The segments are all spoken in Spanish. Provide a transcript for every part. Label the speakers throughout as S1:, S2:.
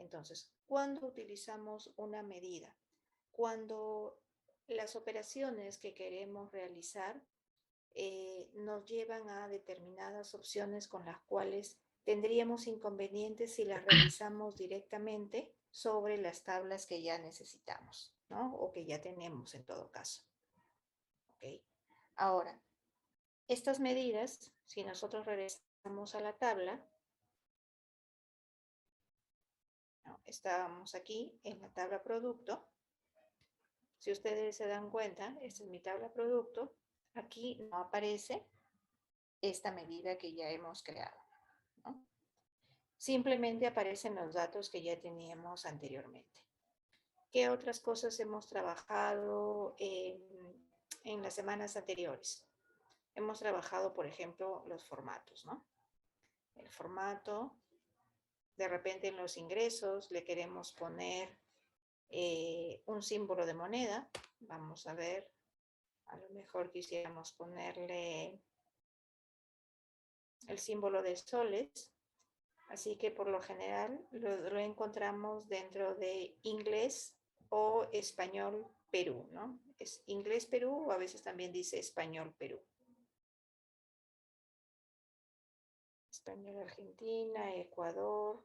S1: Entonces, ¿cuándo utilizamos una medida? Cuando las operaciones que queremos realizar nos llevan a determinadas opciones con las cuales tendríamos inconvenientes si las realizamos directamente sobre las tablas que ya necesitamos, ¿no? O que ya tenemos en todo caso. ¿Ok? Ahora, estas medidas, si nosotros regresamos a la tabla, ¿no? Estábamos aquí en la tabla producto. Si ustedes se dan cuenta, esta es mi tabla producto. Aquí no aparece esta medida que ya hemos creado, ¿no? Simplemente aparecen los datos que ya teníamos anteriormente. ¿Qué otras cosas hemos trabajado en las semanas anteriores? Hemos trabajado, por ejemplo, los formatos, ¿no? El formato, de repente en los ingresos le queremos poner un símbolo de moneda. Vamos a ver, a lo mejor quisiéramos ponerle el símbolo de soles. Así que por lo general lo encontramos dentro de inglés o español Perú, ¿no? Es inglés Perú o a veces también dice español Perú. Español Argentina, Ecuador.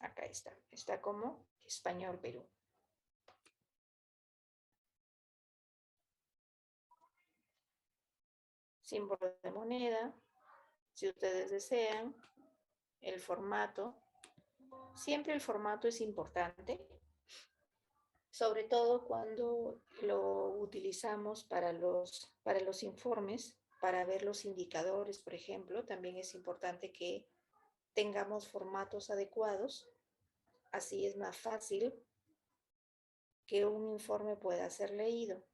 S1: Acá está como español Perú. Símbolo de moneda, si ustedes desean, el formato. Siempre el formato es importante, sobre todo cuando lo utilizamos para los informes, para ver los indicadores, por ejemplo. También es importante que tengamos formatos adecuados, así es más fácil que un informe pueda ser leído.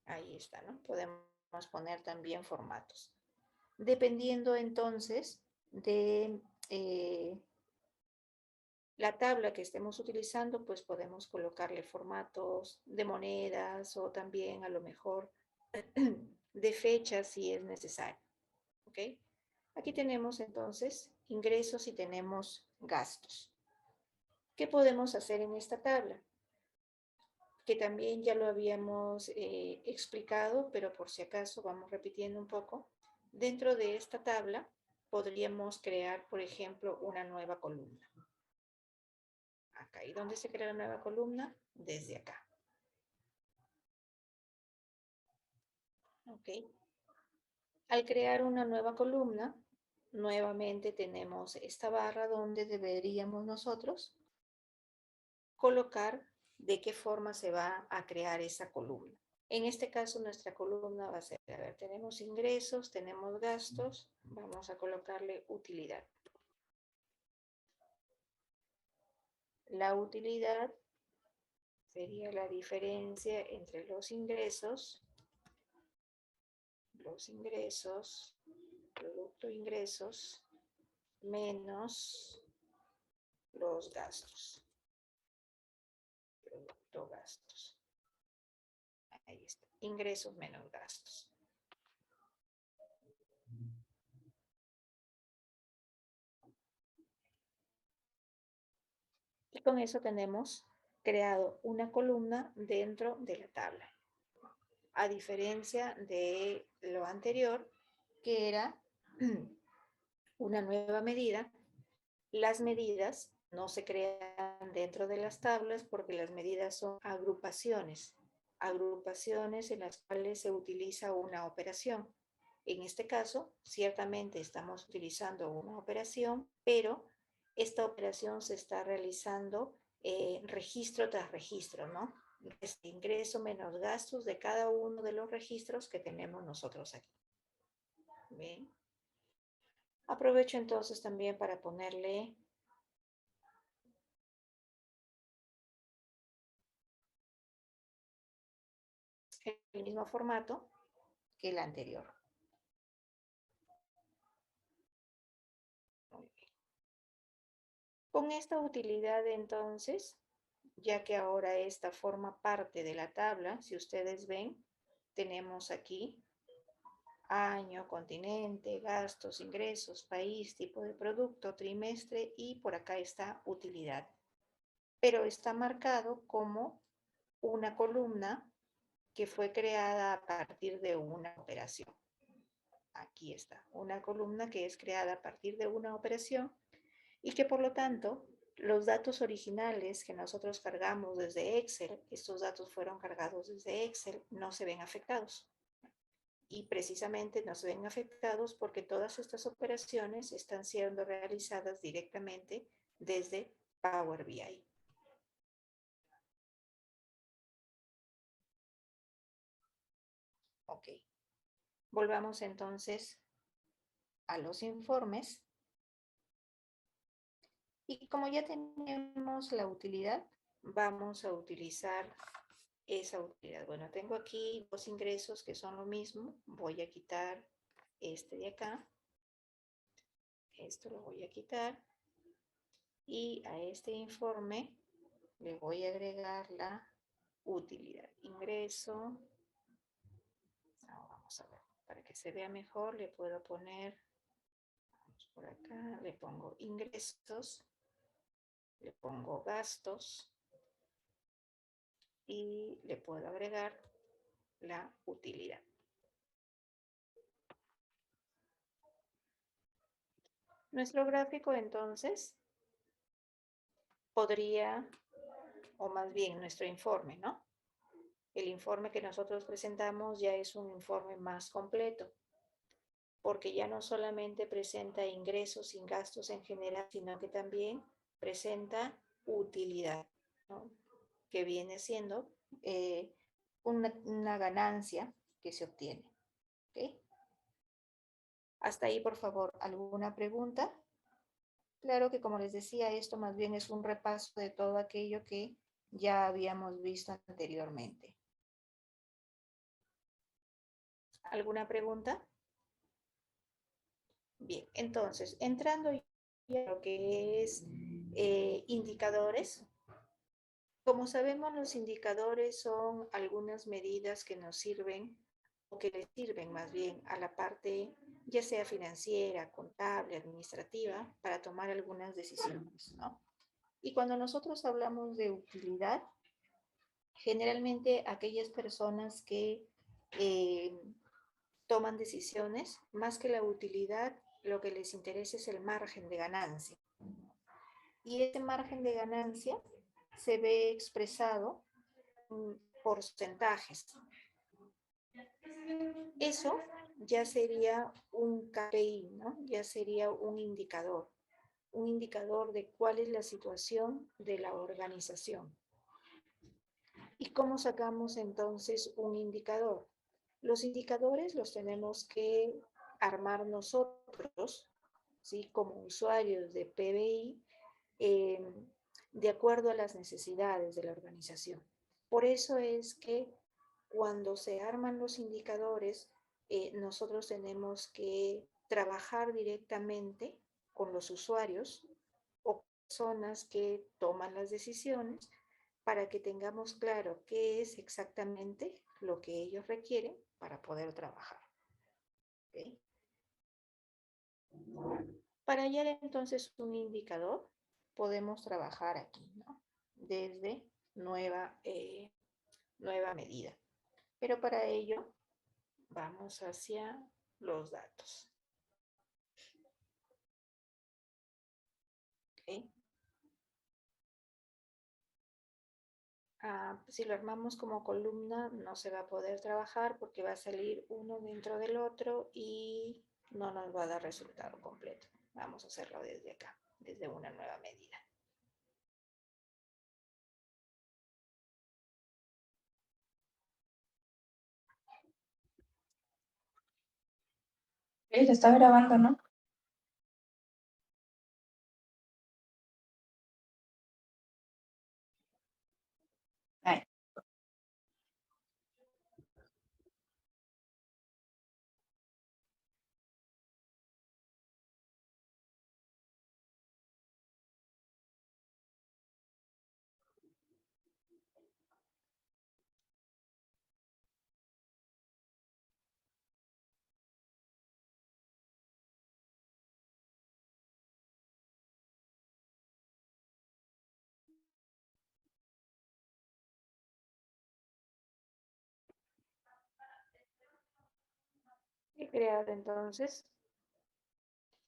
S1: Ahí está, ¿no? Podemos poner también formatos. Dependiendo entonces de la tabla que estemos utilizando, pues podemos colocarle formatos de monedas o también a lo mejor de fechas si es necesario. ¿Ok? Aquí tenemos entonces ingresos y tenemos gastos. ¿Qué podemos hacer en esta tabla? Que también ya lo habíamos explicado, pero por si acaso vamos repitiendo un poco. Dentro de esta tabla podríamos crear, por ejemplo, una nueva columna. Acá. ¿Y dónde se crea la nueva columna? Desde acá. ¿Ok? Al crear una nueva columna, nuevamente tenemos esta barra donde deberíamos nosotros colocar de qué forma se va a crear esa columna. En este caso, nuestra columna va a ser, a ver, tenemos ingresos, tenemos gastos, vamos a colocarle utilidad. La utilidad sería la diferencia entre los ingresos, producto ingresos, menos los gastos. Producto gastos. Ahí está. Ingresos menos gastos. Y con eso tenemos creado una columna dentro de la tabla. A diferencia de lo anterior, que era una nueva medida, las medidas no se crean dentro de las tablas porque las medidas son agrupaciones en las cuales se utiliza una operación. En este caso, ciertamente estamos utilizando una operación, pero esta operación se está realizando registro tras registro, ¿no? Este ingreso menos gastos de cada uno de los registros que tenemos nosotros aquí. Bien. Aprovecho entonces también para ponerle el mismo formato que el anterior. Muy bien. Con esta utilidad entonces, ya que ahora esta forma parte de la tabla, si ustedes ven, tenemos aquí año, continente, gastos, ingresos, país, tipo de producto, trimestre y por acá está utilidad. Pero está marcado como una columna que fue creada a partir de una operación. Aquí está, una columna que es creada a partir de una operación y que por lo tanto los datos originales que nosotros cargamos desde Excel, estos datos fueron cargados desde Excel, no se ven afectados. Y precisamente no se ven afectados porque todas estas operaciones están siendo realizadas directamente desde Power BI. Ok, volvamos entonces a los informes. Y como ya tenemos la utilidad, vamos a utilizar esa utilidad. Bueno, tengo aquí dos ingresos que son lo mismo. Voy a quitar este de acá. Esto lo voy a quitar. Y a este informe le voy a agregar la utilidad. Ingreso. No, vamos a ver. Para que se vea mejor, le puedo poner, vamos por acá, le pongo ingresos, le pongo gastos y le puedo agregar la utilidad. Nuestro gráfico entonces podría, o más bien nuestro informe, ¿no? El informe que nosotros presentamos ya es un informe más completo, porque ya no solamente presenta ingresos y gastos en general, sino que también presenta utilidad, ¿no? Que viene siendo una ganancia que se obtiene. ¿Ok? Hasta ahí, por favor, ¿alguna pregunta? Claro que como les decía, esto más bien es un repaso de todo aquello que ya habíamos visto anteriormente. ¿Alguna pregunta? Bien, entonces, entrando ya a lo que es indicadores. Como sabemos, los indicadores son algunas medidas que nos sirven o que le sirven más bien a la parte ya sea financiera, contable, administrativa, para tomar algunas decisiones, ¿no? Y cuando nosotros hablamos de utilidad, generalmente aquellas personas que eh, toman decisiones, más que la utilidad, lo que les interesa es el margen de ganancia. Y ese margen de ganancia se ve expresado en porcentajes. Eso ya sería un KPI, ¿no? Ya sería un indicador de cuál es la situación de la organización. ¿Y cómo sacamos entonces un indicador? Los indicadores los tenemos que armar nosotros, ¿sí? Como usuarios de PBI, de acuerdo a las necesidades de la organización. Por eso es que cuando se arman los indicadores, nosotros tenemos que trabajar directamente con los usuarios o personas que toman las decisiones para que tengamos claro qué es exactamente lo que ellos requieren para poder trabajar. ¿Okay? Para hallar entonces un indicador, podemos trabajar aquí, ¿no? Desde nueva medida. Pero para ello, vamos hacia los datos. ¿Okay? Si lo armamos como columna, no se va a poder trabajar porque va a salir uno dentro del otro y no nos va a dar resultado completo. Vamos a hacerlo desde acá, desde una nueva medida.
S2: Lo está grabando, ¿no? Ay.
S1: He creado entonces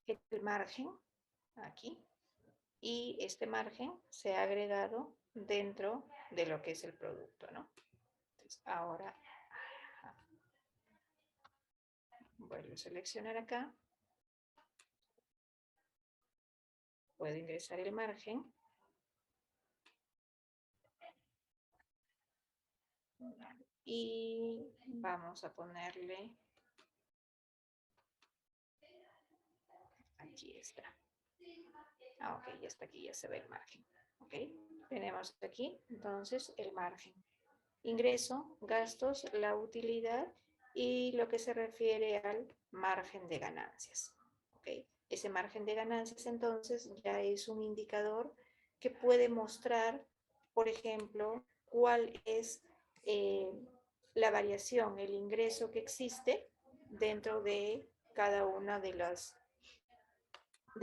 S1: el margen aquí y este margen se ha agregado dentro de lo que es el producto, ¿no? Entonces, ahora vuelvo a seleccionar acá, puedo ingresar el margen y vamos a ponerle, aquí está. Ok, ya está aquí, ya se ve el margen. Ok, tenemos aquí entonces el margen. Ingreso, gastos, la utilidad y lo que se refiere al margen de ganancias. ¿Ok? Ese margen de ganancias entonces ya es un indicador que puede mostrar, por ejemplo, cuál es eh, la variación, el ingreso que existe dentro de cada una de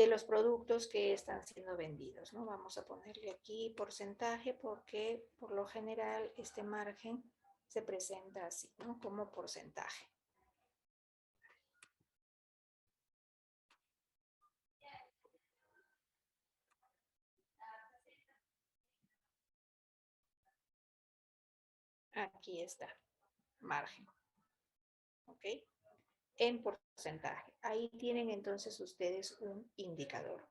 S1: los productos que están siendo vendidos, ¿no? Vamos a ponerle aquí porcentaje porque por lo general este margen se presenta así, ¿no? Como porcentaje. Aquí está, margen, ¿ok? En porcentaje. Ahí tienen entonces ustedes un indicador.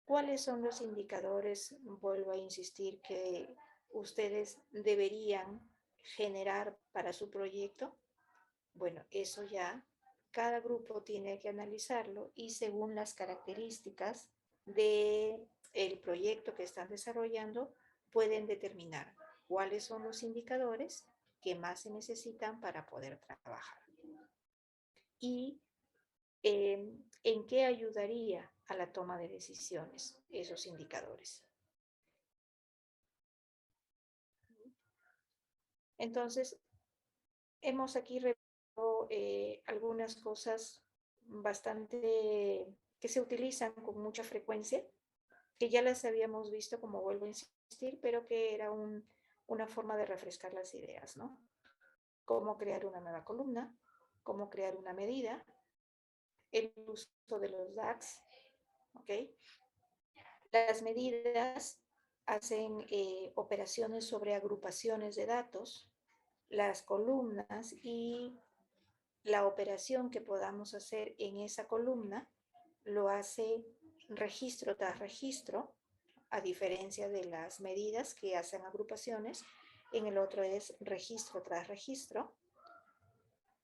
S1: ¿Cuáles son los indicadores? Vuelvo a insistir que ustedes deberían generar para su proyecto. Bueno, eso ya cada grupo tiene que analizarlo y según las características del proyecto que están desarrollando, pueden determinar cuáles son los indicadores que más se necesitan para poder trabajar y en qué ayudaría a la toma de decisiones esos indicadores. Entonces, hemos aquí revisado algunas cosas bastante que se utilizan con mucha frecuencia, que ya las habíamos visto, como vuelvo a insistir, pero que era una forma de refrescar las ideas, ¿no? Cómo crear una nueva columna, cómo crear una medida, el uso de los DAX, ¿ok? Las medidas hacen operaciones sobre agrupaciones de datos, las columnas y la operación que podamos hacer en esa columna lo hace registro tras registro, a diferencia de las medidas que hacen agrupaciones. En el otro es registro tras registro.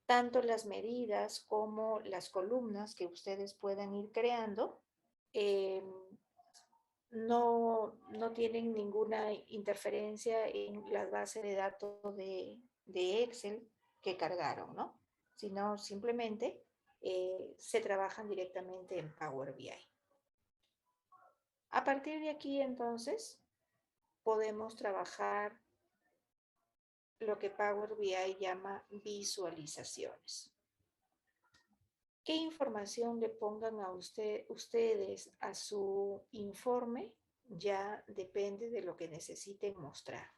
S1: Tanto las medidas como las columnas que ustedes puedan ir creando eh, no tienen ninguna interferencia en la base de datos de Excel que cargaron, ¿no? Sino simplemente se trabajan directamente en Power BI. A partir de aquí, entonces, podemos trabajar lo que Power BI llama visualizaciones. ¿Qué información le pongan a ustedes a su informe? Ya depende de lo que necesiten mostrar.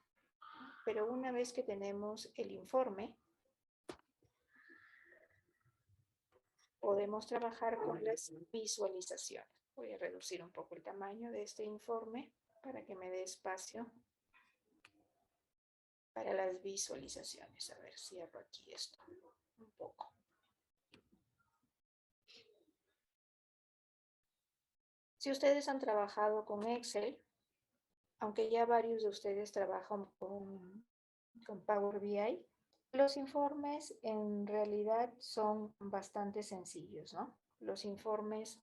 S1: Pero una vez que tenemos el informe, podemos trabajar con las visualizaciones. Voy a reducir un poco el tamaño de este informe para que me dé espacio para las visualizaciones. A ver, cierro aquí esto un poco. Si ustedes han trabajado con Excel, aunque ya varios de ustedes trabajan con Power BI, los informes en realidad son bastante sencillos, ¿no? Los informes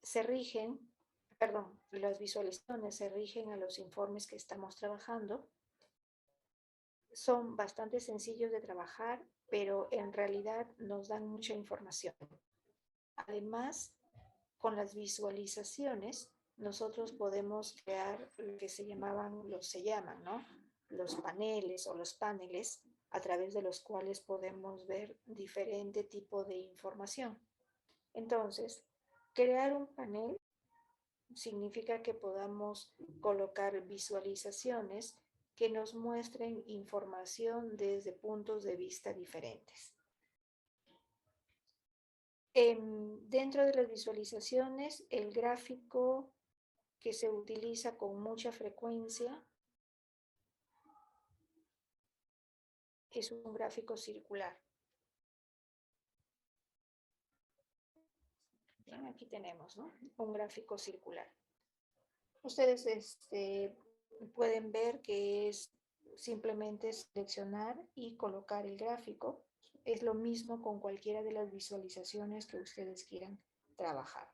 S1: se rigen, perdón, las visualizaciones se rigen a los informes que estamos trabajando. Son bastante sencillos de trabajar, pero en realidad nos dan mucha información. Además, con las visualizaciones, nosotros podemos crear lo que se llaman, ¿no? Los paneles o los paneles a través de los cuales podemos ver diferente tipo de información. Entonces, crear un panel significa que podamos colocar visualizaciones que nos muestren información desde puntos de vista diferentes. Dentro de las visualizaciones, el gráfico que se utiliza con mucha frecuencia es un gráfico circular. Bien, aquí tenemos, ¿no?, un gráfico circular. Ustedes pueden ver que es simplemente seleccionar y colocar el gráfico. Es lo mismo con cualquiera de las visualizaciones que ustedes quieran trabajar.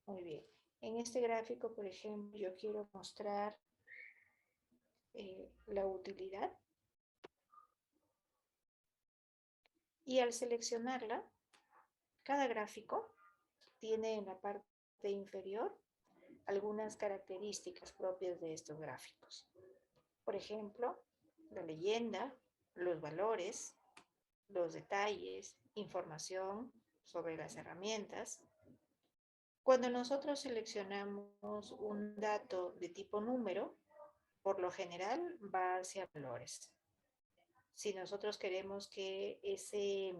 S1: Muy bien. En este gráfico, por ejemplo, yo quiero mostrar la utilidad. Y al seleccionarla, cada gráfico tiene en la parte inferior algunas características propias de estos gráficos. Por ejemplo, la leyenda, los valores, los detalles, información sobre las herramientas. Cuando nosotros seleccionamos un dato de tipo número, por lo general va hacia valores. Si nosotros queremos que ese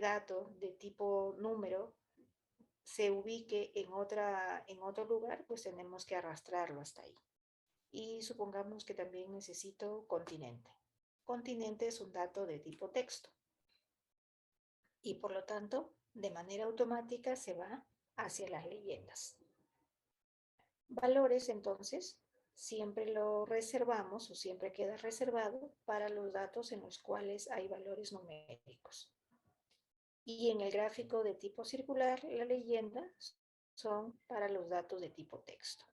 S1: dato de tipo número se ubique en otro lugar, pues tenemos que arrastrarlo hasta ahí. Y supongamos que también necesito continente. Continente es un dato de tipo texto. Y por lo tanto, de manera automática se va hacia las leyendas. Valores, entonces, siempre lo reservamos o siempre queda reservado para los datos en los cuales hay valores numéricos. Y en el gráfico de tipo circular, la leyenda son para los datos de tipo texto.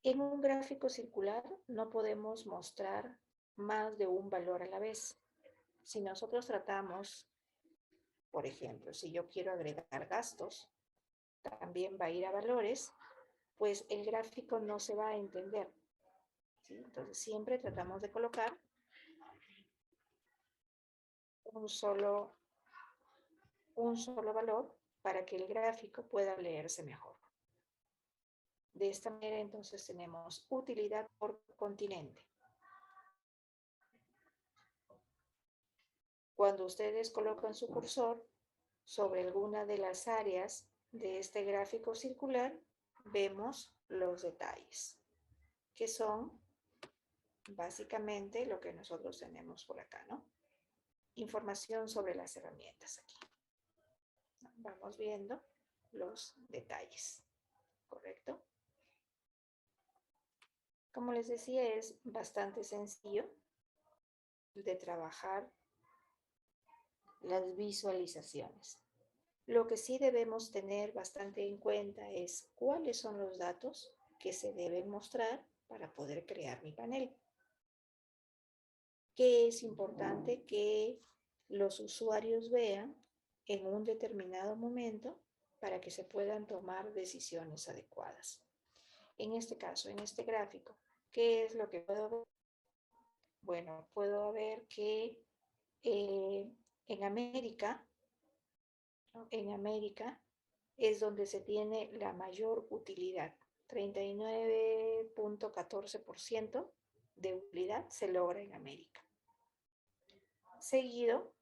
S1: En un gráfico circular no podemos mostrar más de un valor a la vez. Si nosotros tratamos, por ejemplo, si yo quiero agregar gastos, también va a ir a valores, pues el gráfico no se va a entender, ¿sí? Entonces siempre tratamos de colocar un solo valor para que el gráfico pueda leerse mejor. De esta manera, entonces, tenemos utilidad por continente. Cuando ustedes colocan su cursor sobre alguna de las áreas de este gráfico circular, vemos los detalles, que son básicamente lo que nosotros tenemos por acá, ¿no? Información sobre las herramientas aquí. Vamos viendo los detalles, ¿correcto? Como les decía, es bastante sencillo de trabajar las visualizaciones. Lo que sí debemos tener bastante en cuenta es cuáles son los datos que se deben mostrar para poder crear mi panel. ¿Qué es importante que los usuarios vean en un determinado momento para que se puedan tomar decisiones adecuadas? En este caso, en este gráfico, ¿qué es lo que puedo ver? Bueno, puedo ver que en América, ¿no?, en América es donde se tiene la mayor utilidad. 39.14% de utilidad se logra en América, seguido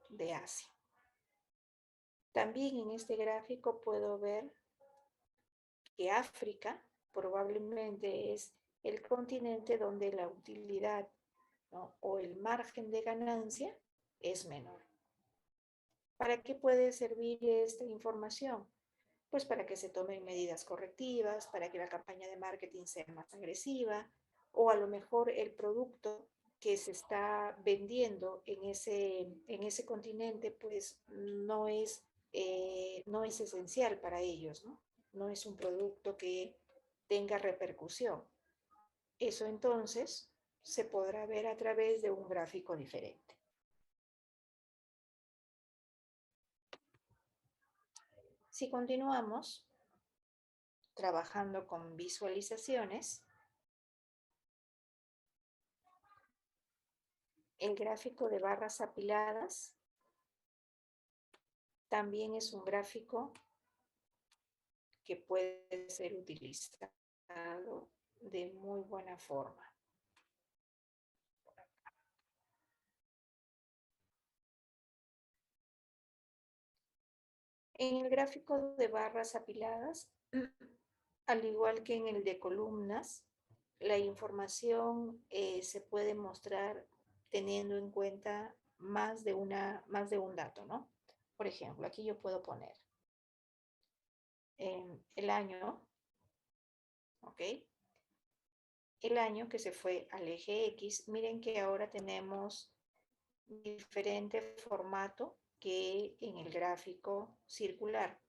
S1: de Asia. También en este gráfico puedo ver que África probablemente es el continente donde la utilidad, ¿no?, o el margen de ganancia es menor. ¿Para qué puede servir esta información? Pues para que se tomen medidas correctivas, para que la campaña de marketing sea más agresiva, o a lo mejor el producto que se está vendiendo en ese continente, pues no es esencial para ellos, ¿no? No es un producto que tenga repercusión. Eso entonces se podrá ver a través de un gráfico diferente. Si continuamos trabajando con visualizaciones, el gráfico de barras apiladas también es un gráfico que puede ser utilizado de muy buena forma. En el gráfico de barras apiladas, al igual que en el de columnas, la información se puede mostrar teniendo en cuenta más de un dato, ¿no? Por ejemplo, aquí yo puedo poner el año, ¿ok? El año que se fue al eje X. Miren que ahora tenemos diferente formato que en el gráfico circular.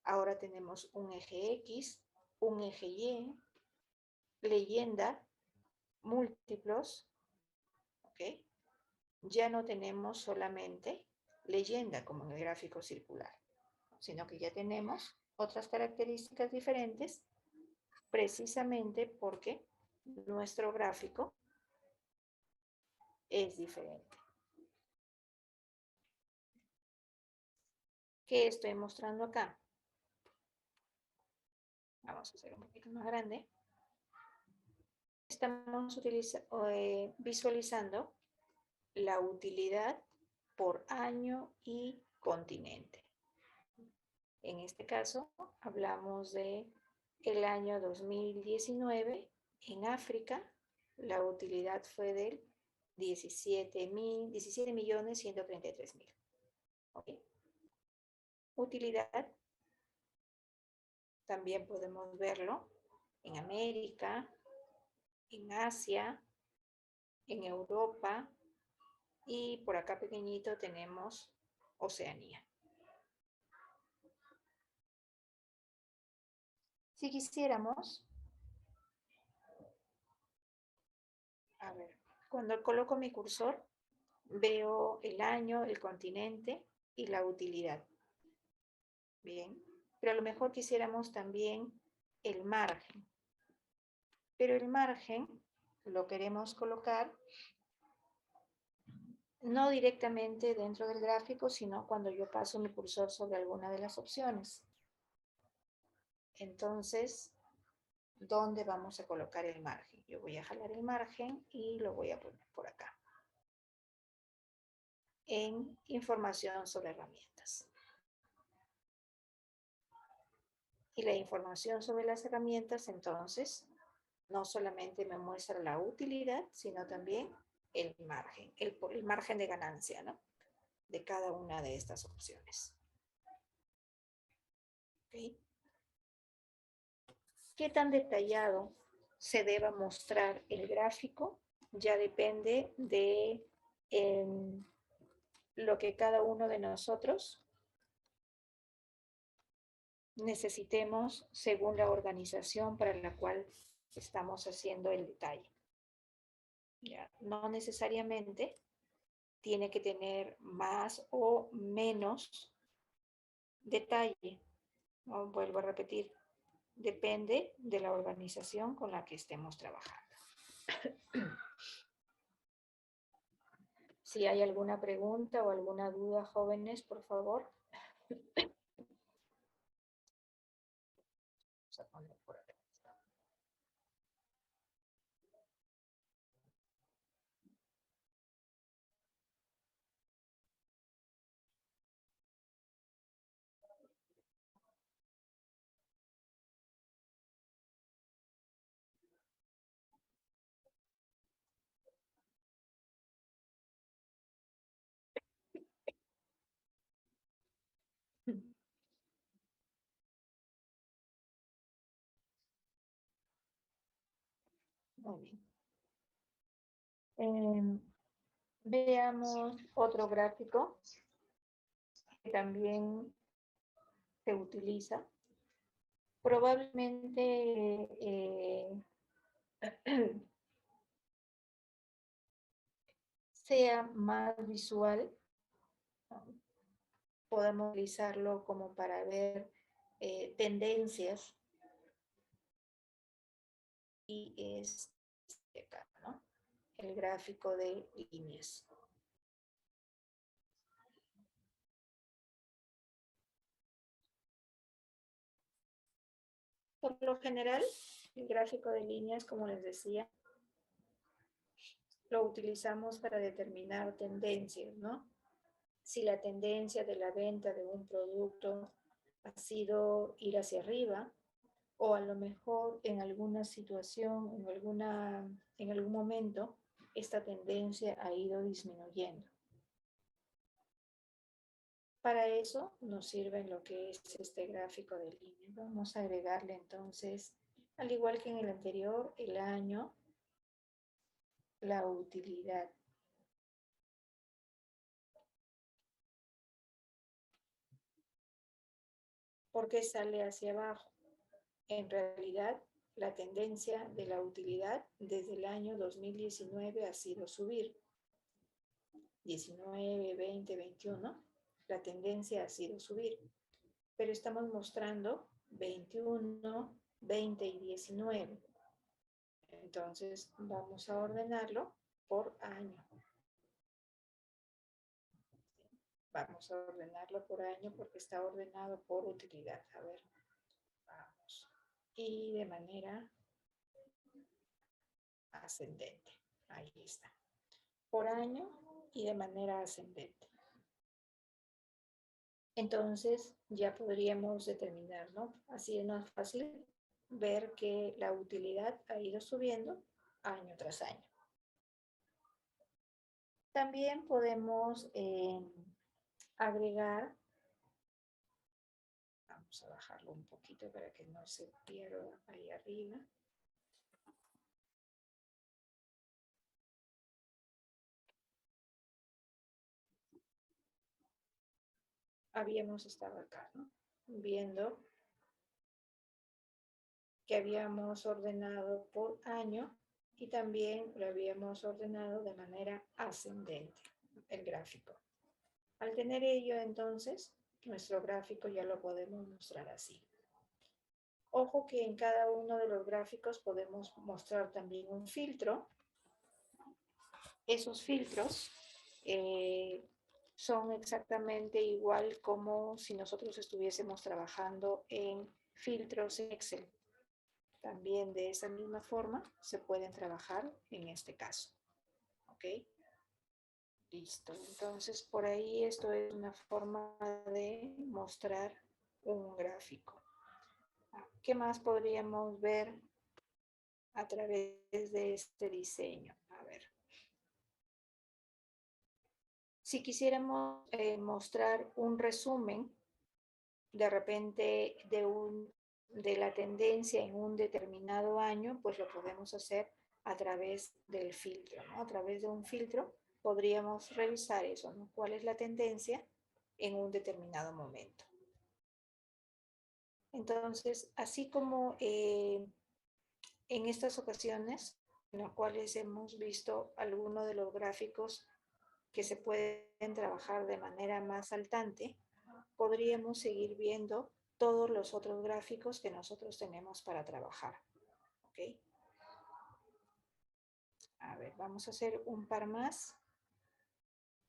S1: Ahora tenemos un eje X, un eje Y, leyenda, múltiplos, ¿ok? Ya no tenemos solamente leyenda como en el gráfico circular, sino que ya tenemos otras características diferentes precisamente porque nuestro gráfico es diferente. ¿Qué estoy mostrando acá? Vamos a hacer un poquito más grande. Estamos visualizando la utilidad por año y continente. En este caso, hablamos de el año 2019 en África. La utilidad fue del 17.133.000. ¿Okay? Utilidad también podemos verlo en América, en Asia, en Europa y por acá pequeñito tenemos Oceanía. Si quisiéramos, a ver, cuando coloco mi cursor, veo el año, el continente y la utilidad. Bien, pero a lo mejor quisiéramos también el margen. Pero el margen lo queremos colocar no directamente dentro del gráfico, sino cuando yo paso mi cursor sobre alguna de las opciones. Entonces, ¿dónde vamos a colocar el margen? Yo voy a jalar el margen y lo voy a poner por acá. En información sobre herramientas. Y la información sobre las herramientas, entonces, no solamente me muestra la utilidad, sino también el margen de ganancia, ¿no? De cada una de estas opciones. ¿Okay? ¿Qué tan detallado se deba mostrar el gráfico? Ya depende de lo que cada uno de nosotros necesitemos según la organización para la cual estamos haciendo el detalle. ¿Ya? No necesariamente tiene que tener más o menos detalle. ¿No? Vuelvo a repetir, depende de la organización con la que estemos trabajando. Si hay alguna pregunta o alguna duda, jóvenes, por favor. Vamos a poner por acá. Muy bien. Veamos otro gráfico que también se utiliza. Probablemente sea más visual. Podemos utilizarlo como para ver tendencias. Y es acá, ¿no? El gráfico de líneas. Por lo general, el gráfico de líneas, como les decía, lo utilizamos para determinar tendencias, ¿no? si la tendencia de la venta de un producto ha sido ir hacia arriba, o a lo mejor en alguna situación, en algún momento, esta tendencia ha ido disminuyendo. Para eso nos sirve lo que es este gráfico de línea. Vamos a agregarle entonces, al igual que en el anterior, el año, la utilidad. ¿Por qué sale hacia abajo? En realidad, la tendencia de la utilidad desde el año 2019 ha sido subir. 19, 20, 21, la tendencia ha sido subir. Pero estamos mostrando 21, 20 y 19. Entonces, vamos a ordenarlo por año. Vamos a ordenarlo por año porque está ordenado por utilidad. A ver, vamos. Y de manera ascendente. Ahí está. Por año y de manera ascendente. Entonces ya podríamos determinar, ¿no? Así es más fácil ver que la utilidad ha ido subiendo año tras año. También podemos agregar, vamos a bajarlo un poquito para que no se pierda ahí arriba. Habíamos estado acá, ¿no? Viendo que habíamos ordenado por año y también lo habíamos ordenado de manera ascendente, el gráfico. Al tener ello, entonces, nuestro gráfico ya lo podemos mostrar así. Ojo que en cada uno de los gráficos podemos mostrar también un filtro. Esos filtros son exactamente igual como si nosotros estuviésemos trabajando en filtros Excel. También de esa misma forma se pueden trabajar en este caso. ¿Ok? Listo. Entonces, por ahí esto es una forma de mostrar un gráfico. ¿Qué más podríamos ver a través de este diseño? A ver. Si quisiéramos mostrar un resumen, de repente, de la tendencia en un determinado año, pues lo podemos hacer a través del filtro, ¿no? A través de un filtro podríamos revisar eso, ¿no? ¿Cuál es la tendencia en un determinado momento? Entonces, así como en estas ocasiones en las cuales hemos visto algunos de los gráficos que se pueden trabajar de manera más saltante, podríamos seguir viendo todos los otros gráficos que nosotros tenemos para trabajar. ¿Ok? A ver, vamos a hacer un par más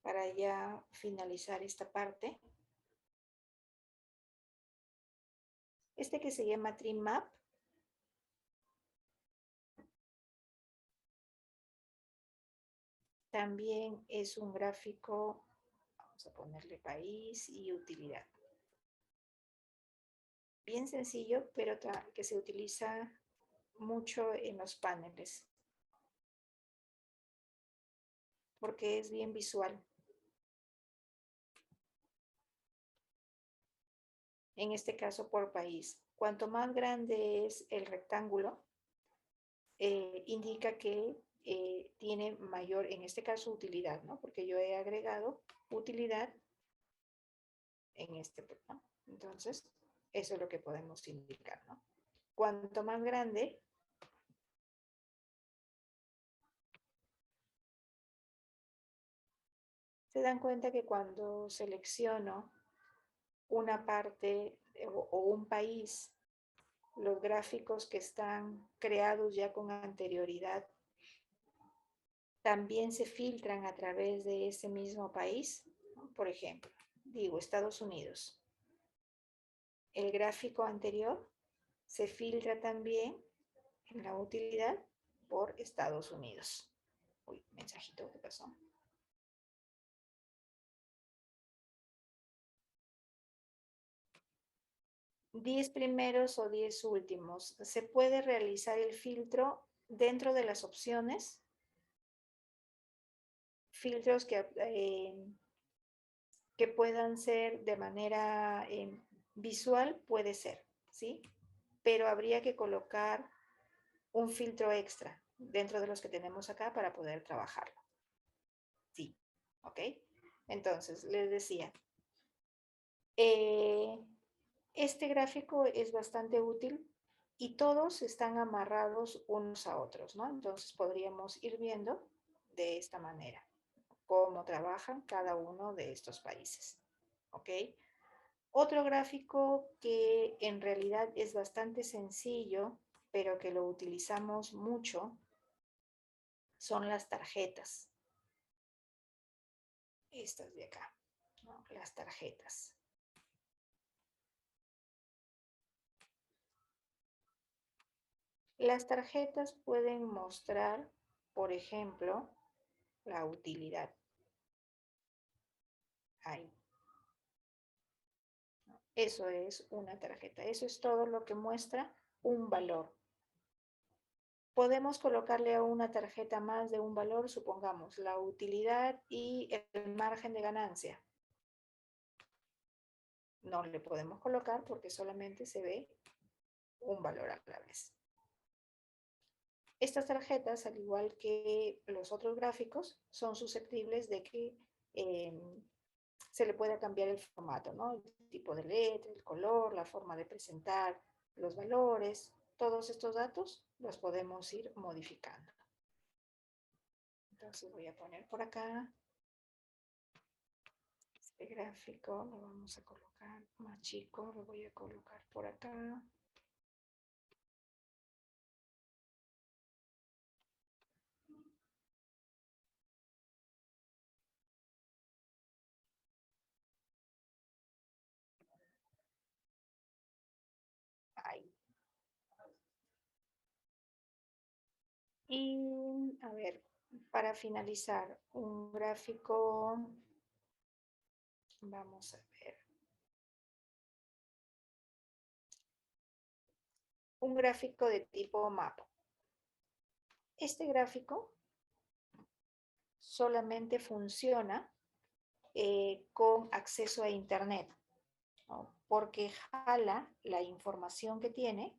S1: para ya finalizar esta parte. Este que se llama TreeMap también es un gráfico, vamos a ponerle país y utilidad. Bien sencillo, pero que se utiliza mucho en los paneles, porque es bien visual. En este caso por país. Cuanto más grande es el rectángulo, indica que tiene mayor, en este caso, utilidad, ¿no? Porque yo he agregado utilidad en este, ¿no? Entonces, eso es lo que podemos indicar, ¿no? Cuanto más grande, se dan cuenta que cuando selecciono una parte o un país, los gráficos que están creados ya con anterioridad también se filtran a través de ese mismo país, ¿no? Por ejemplo, digo Estados Unidos. El gráfico anterior se filtra también en la utilidad por Estados Unidos. Uy, mensajito, ¿qué pasó? 10 primeros o 10 últimos. Se puede realizar el filtro dentro de las opciones. Filtros que puedan ser de manera visual, puede ser, ¿sí? Pero habría que colocar un filtro extra dentro de los que tenemos acá para poder trabajarlo. Sí, ¿ok? Entonces, les decía, este gráfico es bastante útil y todos están amarrados unos a otros, ¿no? Entonces podríamos ir viendo de esta manera cómo trabajan cada uno de estos países, ¿ok? Otro gráfico que en realidad es bastante sencillo, pero que lo utilizamos mucho, son las tarjetas. Estas de acá, ¿no? Las tarjetas. Las tarjetas pueden mostrar, por ejemplo, la utilidad. Ahí. Eso es una tarjeta. Eso es todo lo que muestra un valor. Podemos colocarle a una tarjeta más de un valor, supongamos, la utilidad y el margen de ganancia. No le podemos colocar porque solamente se ve un valor a la vez. Estas tarjetas, al igual que los otros gráficos, son susceptibles de que se le pueda cambiar el formato, ¿no? El tipo de letra, el color, la forma de presentar los valores, todos estos datos los podemos ir modificando. Entonces voy a poner por acá este gráfico, lo vamos a colocar más chico, lo voy a colocar por acá. Ahí. Y a ver, para finalizar, un gráfico, vamos a ver, un gráfico de tipo mapa. Este gráfico solamente funciona con acceso a Internet, ¿no? Porque jala la información que tiene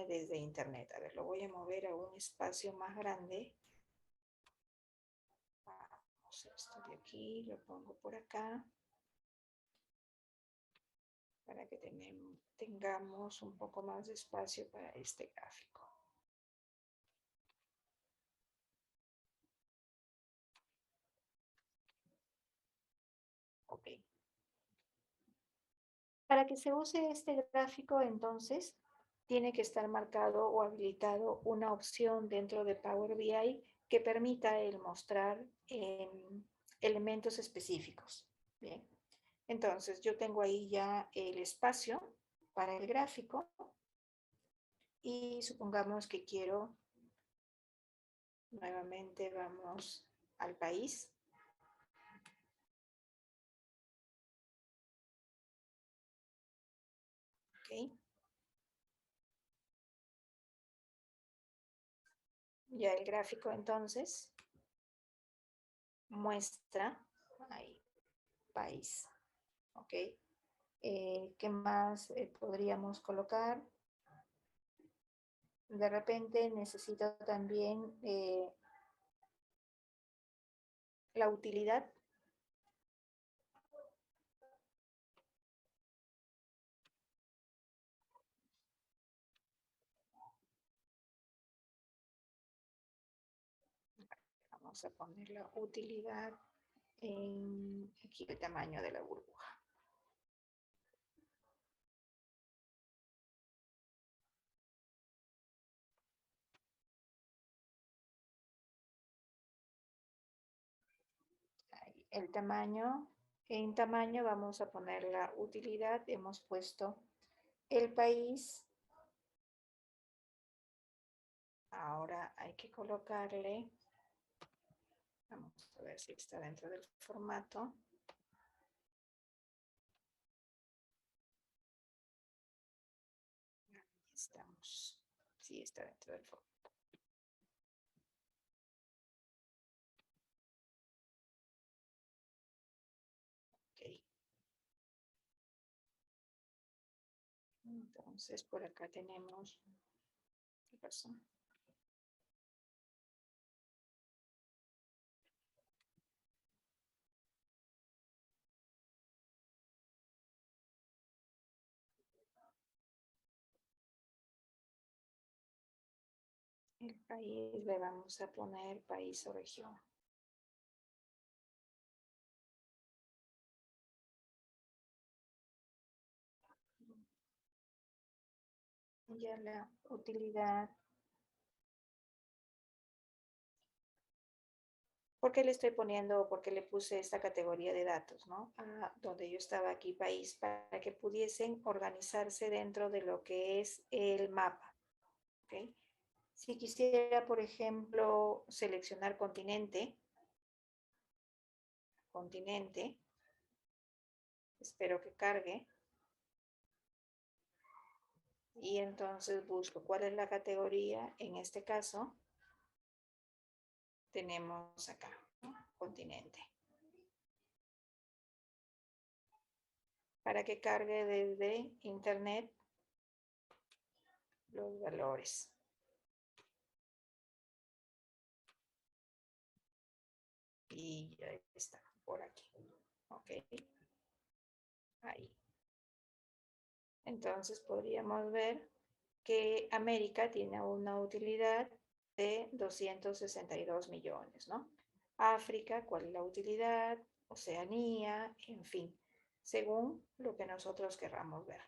S1: desde Internet. A ver, lo voy a mover a un espacio más grande. Vamos a esto de aquí, lo pongo por acá, para que tengamos un poco más de espacio para este gráfico. Ok. Para que se use este gráfico, entonces, tiene que estar marcado o habilitado una opción dentro de Power BI que permita el mostrar elementos específicos. Bien. Entonces, yo tengo ahí ya el espacio para el gráfico y supongamos que quiero, nuevamente vamos al país. Ok. Ya el gráfico entonces muestra ahí, país. Ok. ¿Qué más podríamos colocar? De repente necesito también la utilidad. Vamos a poner la utilidad en aquí el tamaño de la burbuja. Ahí, el tamaño, en tamaño vamos a poner la utilidad. Hemos puesto el país. Ahora hay que colocarle, vamos a ver si está dentro del formato. estamos. Sí, está dentro del formato. Ok. Entonces, por acá tenemos... ¿Qué pasó? El país, le vamos a poner país o región. Ya la utilidad. ¿Por qué le estoy poniendo, por qué le puse esta categoría de datos, ¿no? Donde yo estaba aquí, país, para que pudiesen organizarse dentro de lo que es el mapa. ¿Ok? Si quisiera, por ejemplo, seleccionar continente, espero que cargue, y entonces busco cuál es la categoría. En este caso, tenemos acá, ¿no? Continente. Para que cargue desde internet los valores. Y ya está, por aquí. Ok. Ahí. Entonces podríamos ver que América tiene una utilidad de 262 millones, ¿no? África, ¿cuál es la utilidad? Oceanía, en fin, según lo que nosotros querramos ver.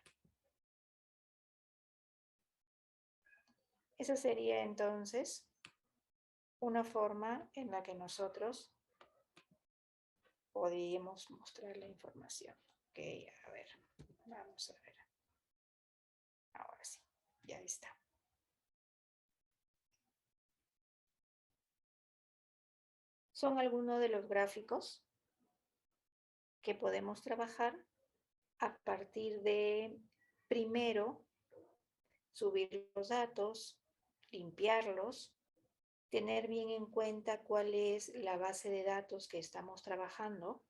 S1: Esa sería entonces una forma en la que nosotros podríamos mostrar la información. Ok, a ver, vamos a ver. Ahora sí, ya está. Son algunos de los gráficos que podemos trabajar a partir de, primero, subir los datos, limpiarlos, tener bien en cuenta cuál es la base de datos que estamos trabajando,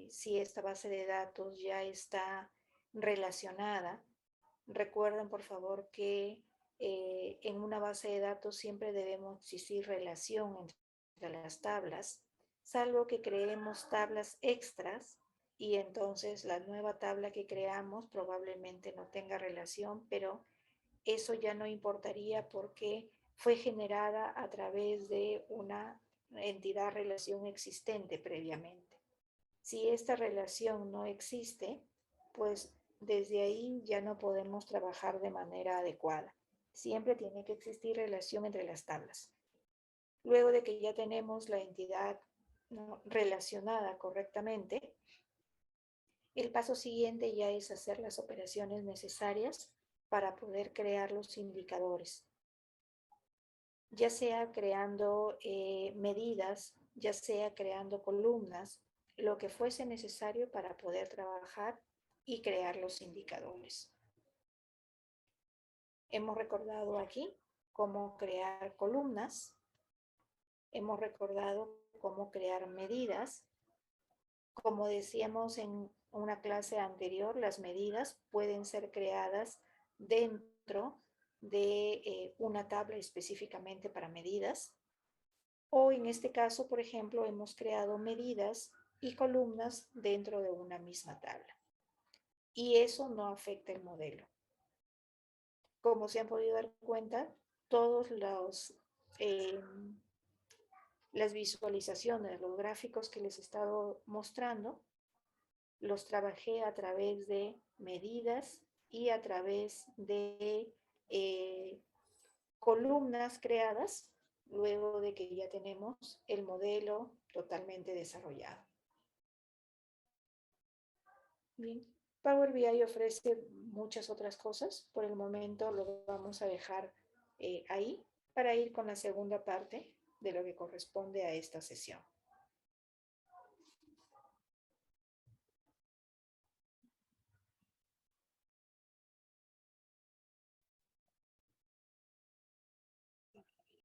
S1: si esta base de datos ya está relacionada. Recuerden, por favor, que en una base de datos siempre debemos existir relación entre las tablas, salvo que creemos tablas extras y entonces la nueva tabla que creamos probablemente no tenga relación, pero eso ya no importaría porque fue generada a través de una entidad relación existente previamente. Si esta relación no existe, pues desde ahí ya no podemos trabajar de manera adecuada. Siempre tiene que existir relación entre las tablas. Luego de que ya tenemos la entidad, ¿no?, relacionada correctamente, el paso siguiente ya es hacer las operaciones necesarias para poder crear los indicadores, ya sea creando medidas, ya sea creando columnas, lo que fuese necesario para poder trabajar y crear los indicadores. Hemos recordado aquí cómo crear columnas, hemos recordado cómo crear medidas. Como decíamos en una clase anterior, las medidas pueden ser creadas dentro de una tabla específicamente para medidas, o en este caso, por ejemplo, hemos creado medidas y columnas dentro de una misma tabla. Y eso no afecta el modelo. Como se han podido dar cuenta, todos las visualizaciones, los gráficos que les he estado mostrando, los trabajé a través de medidas y a través de columnas creadas luego de que ya tenemos el modelo totalmente desarrollado. Bien, Power BI ofrece muchas otras cosas. Por el momento lo vamos a dejar ahí para ir con la segunda parte de lo que corresponde a esta sesión.